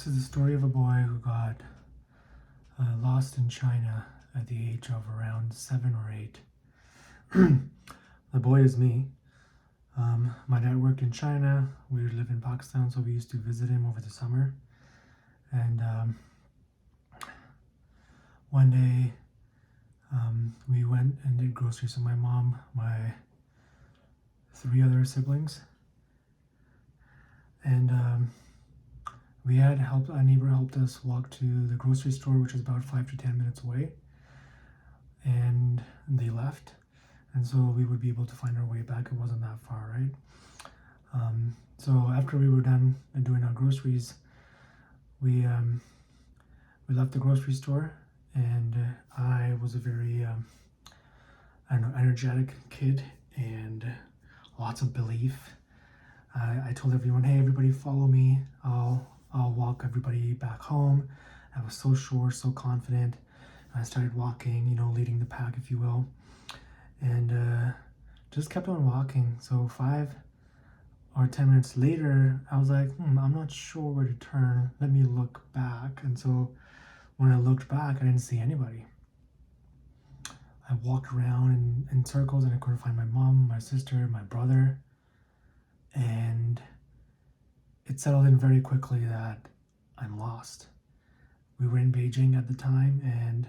This is the story of a boy who got lost in China at the age of around 7 or 8. The boy is me. My dad worked in China. We live in Pakistan, so we used to visit him over the summer. And one day we went and did groceries with my mom, my 3 other siblings. And we had helped, a neighbor helped us walk to the grocery store, which is about 5 to 10 minutes away. And they left. And so we would be able to find our way back. It wasn't that far, right? So after we were done doing our groceries, we left the grocery store, and I was a very energetic kid and lots of belief. I told everyone, "Hey, everybody, follow me. I'll walk everybody back home." I was so sure, so confident. I started walking, leading the pack, if you will, and just kept on walking. So 5 or 10 minutes later, I was like, I'm not sure where to turn. Let me look back. And so when I looked back, I didn't see anybody. I walked around in circles, and I couldn't find my mom, my sister, my brother. And it settled in very quickly that I'm lost. We were in Beijing at the time, and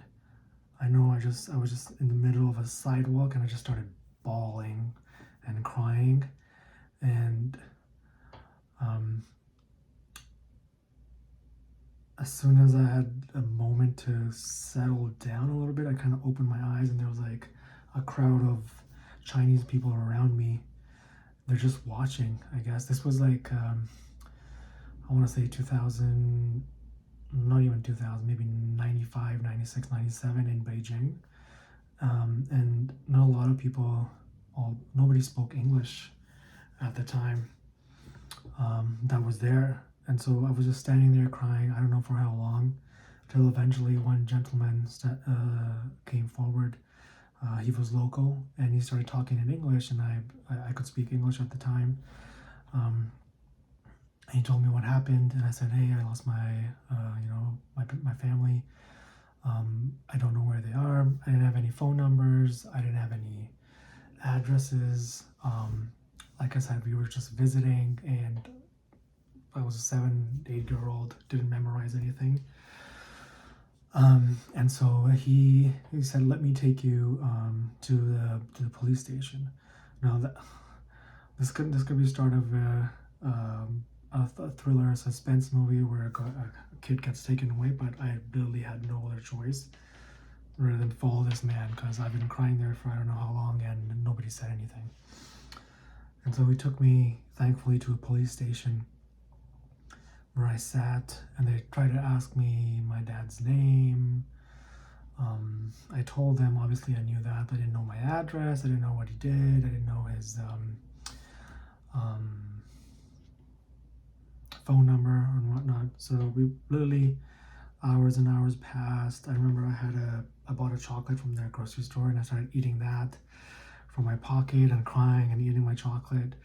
I know I was just in the middle of a sidewalk, and I just started bawling and crying. And as soon as I had a moment to settle down a little bit, I kind of opened my eyes, and there was like a crowd of Chinese people around me. They're just watching, I guess. This was like, I want to say 2000, not even 2000, maybe 95, 96, 97 in Beijing. And not a lot of people, nobody spoke English at the time that was there. And so I was just standing there crying, I don't know for how long, till eventually one gentleman came forward. He was local, and he started talking in English, and I could speak English at the time. He told me what happened, and I said, "Hey, I lost my family. I don't know where they are. I didn't have any phone numbers. I didn't have any addresses. Like I said, we were just visiting, and I was a 7, 8-year-old, didn't memorize anything." And so he said, "Let me take you to the police station." Now this could be the start of a thriller, a suspense movie where a kid gets taken away, but I literally had no other choice rather than follow this man, because I've been crying there for I don't know how long, and nobody said anything. And so he took me, thankfully, to a police station where I sat, and they tried to ask me my dad's name. I told them, obviously I knew that, but I didn't know my address, I didn't know what he did, I didn't know his phone number and whatnot. So we literally, hours and hours passed. I remember I bought a chocolate from their grocery store, and I started eating that from my pocket and crying and eating my chocolate.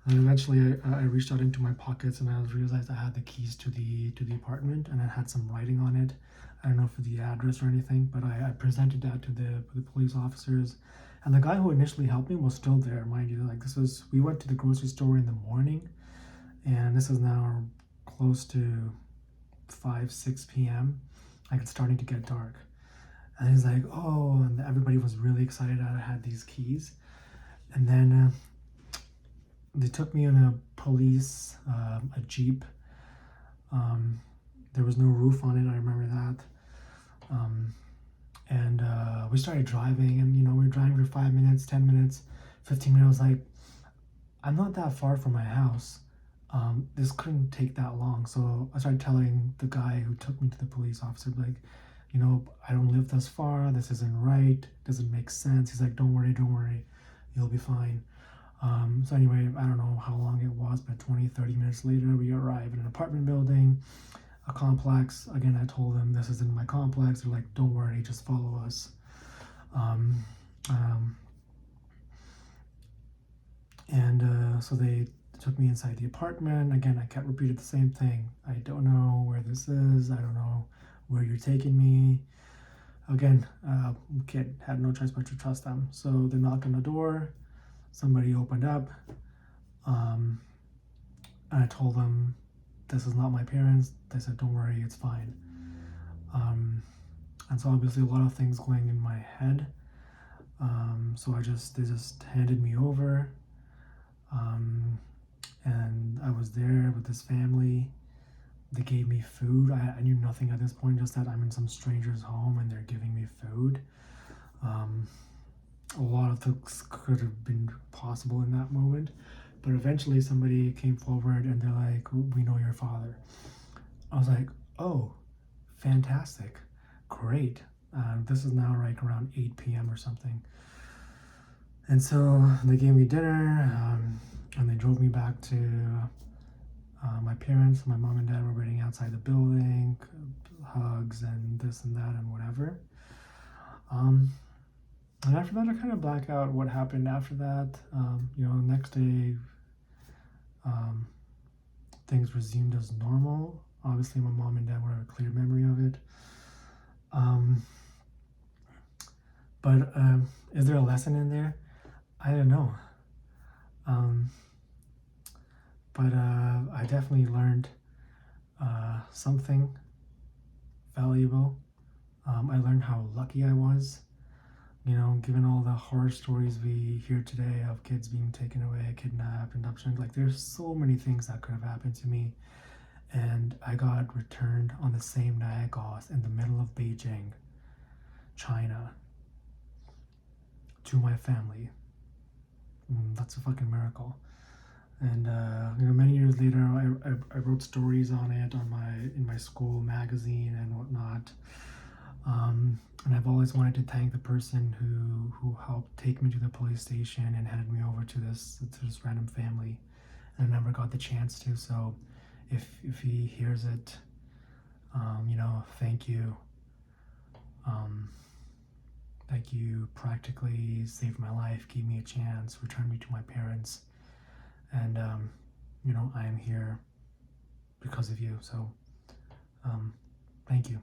And eventually I reached out into my pockets, and I realized I had the keys to the apartment, and it had some writing on it. I don't know for the address or anything, but I presented that to the police officers. And the guy who initially helped me was still there, mind you. Like, we went to the grocery store in the morning, and this is now close to 5, 6 p.m. Like, it's starting to get dark. And he's like, "Oh," and everybody was really excited that I had these keys. And then they took me in a police, a Jeep. There was no roof on it, I remember that. And we started driving, and we were driving for 5 minutes, 10 minutes, 15 minutes. Like, I'm not that far from my house. This couldn't take that long. So I started telling the guy who took me to the police officer, like, "I don't live this far. This isn't right. Doesn't make sense." He's like, don't worry. You'll be fine." So anyway, I don't know how long it was, but 20, 30 minutes later, we arrived in an apartment building, a complex. Again, I told them this isn't my complex. They're like, "Don't worry, just follow us." So they took me inside the apartment. Again, I kept repeating the same thing. I don't know where this is. I don't know where you're taking me. Again, kid had no choice but to trust them. So they knocked on the door. Somebody opened up. And I told them, this is not my parents. They said, don't worry, it's fine. And so obviously a lot of things going in my head. So they just handed me over. And I was there with this family. They gave me food. I knew nothing at this point, just that I'm in some stranger's home and they're giving me food. A lot of things could have been possible in that moment, but eventually somebody came forward and they're like, we know your father. I was like, oh, fantastic, great. This is now like around 8 p.m. or something. And so they gave me dinner, and they drove me back to my parents. My mom and dad were waiting outside the building, hugs and this and that and whatever. And after that, I kind of black out what happened after that. Next day, things resumed as normal. Obviously, my mom and dad would have a clear memory of it. But is there a lesson in there? I don't know. But I definitely learned something valuable. I learned how lucky I was. Given all the horror stories we hear today of kids being taken away, kidnapped, abduction, like there's so many things that could have happened to me. And I got returned on the same night I got in the middle of Beijing, China, to my family. That's a fucking miracle. And many years later, I wrote stories on it in my school magazine and whatnot. And I've always wanted to thank the person who helped take me to the police station and handed me over to this random family. And I never got the chance to. So if he hears it, thank you. Thank you. Practically saved my life, gave me a chance, returned me to my parents, and I am here because of you. So thank you.